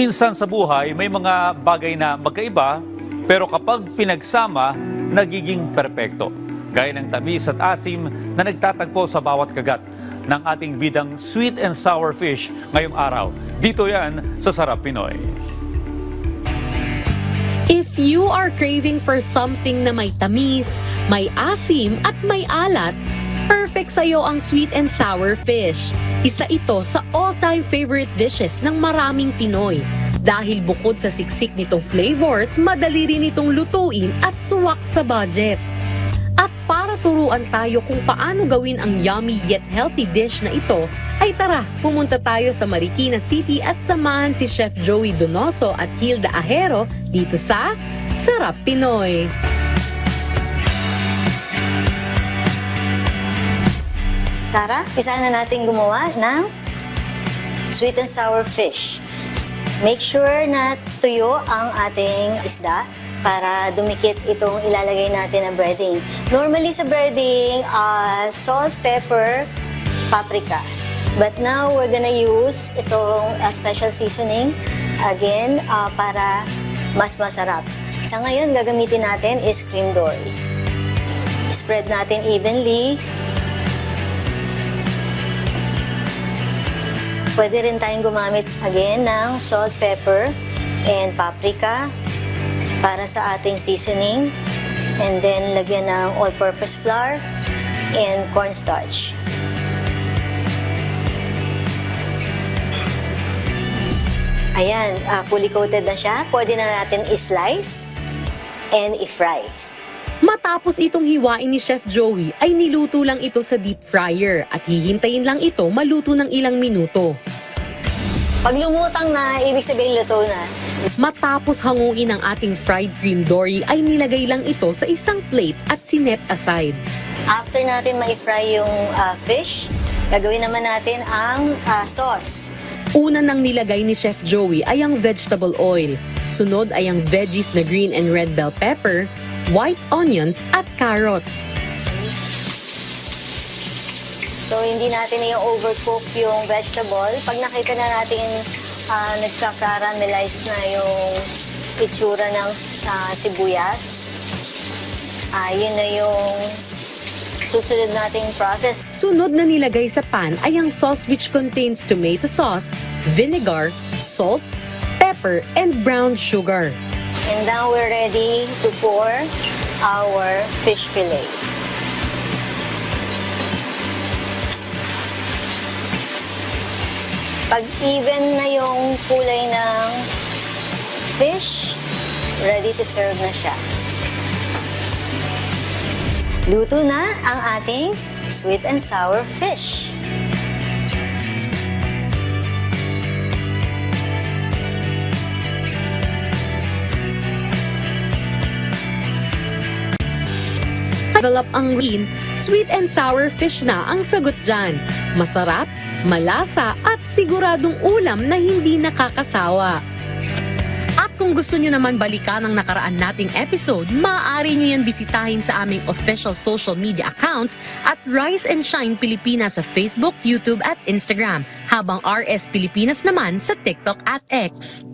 Minsan sa buhay, may mga bagay na magkaiba, pero kapag pinagsama, nagiging perpekto. Gaya ng tamis at asim na nagtatagpo sa bawat kagat ng ating bidang sweet and sour fish ngayong araw. Dito yan sa Sarap Pinoy. If you are craving for something na may tamis, may asim at may alat, perfect sa'yo ang sweet and sour fish. Isa ito sa all-time favorite dishes ng maraming Pinoy. Dahil bukod sa siksik nitong flavors, madali rin itong lutuin at suwak sa budget. At para turuan tayo kung paano gawin ang yummy yet healthy dish na ito, ay tara, pumunta tayo sa Marikina City at samahan si Chef Joey Donoso at Hilda Ajero dito sa Sarap Pinoy. Tara, isa na natin gumawa ng sweet and sour fish. Make sure na tuyo ang ating isda para dumikit itong ilalagay natin na breading. Normally sa breading, salt, pepper, paprika. But now we're gonna use itong special seasoning again para mas masarap. Sa ngayon, gagamitin natin is cream dory. Spread natin evenly. Pwede rin tayong gumamit again ng salt, pepper, and paprika para sa ating seasoning. And then, lagyan ng all-purpose flour and cornstarch. Ayan, fully coated na siya. Pwede na natin i-slice and i-fry. Matapos itong hiwain ni Chef Joey, ay niluto lang ito sa deep fryer at hihintayin lang ito maluto ng ilang minuto. Pag lumutang na, ibig sabihin luto na. Matapos hanguin ang ating fried cream dory, ay nilagay lang ito sa isang plate at sinet aside. After natin ma-fry yung fish, gagawin naman natin ang sauce. Una nang nilagay ni Chef Joey ay ang vegetable oil. Sunod ay ang veggies na green and red bell pepper, white onions at carrots. So, hindi natin na yung overcook yung vegetable. Pag nakita na natin nagka-caramelize na yung itsura ng sibuyas, yun na yung susunod nating process. Sunod na nilagay sa pan ay ang sauce which contains tomato sauce, vinegar, salt, pepper, and brown sugar. And now we're ready to pour our fish fillet. Pag even na yung kulay ng fish, ready to serve na siya. Luto na ang ating sweet and sour fish. Develop ang green, sweet and sour fish na ang sagot dyan. Masarap, malasa at siguradong ulam na hindi nakakasawa. At kung gusto nyo naman balikan ang nakaraan nating episode, maaari nyo yan bisitahin sa aming official social media accounts at Rise and Shine Pilipinas sa Facebook, YouTube at Instagram, habang RS Pilipinas naman sa TikTok at X.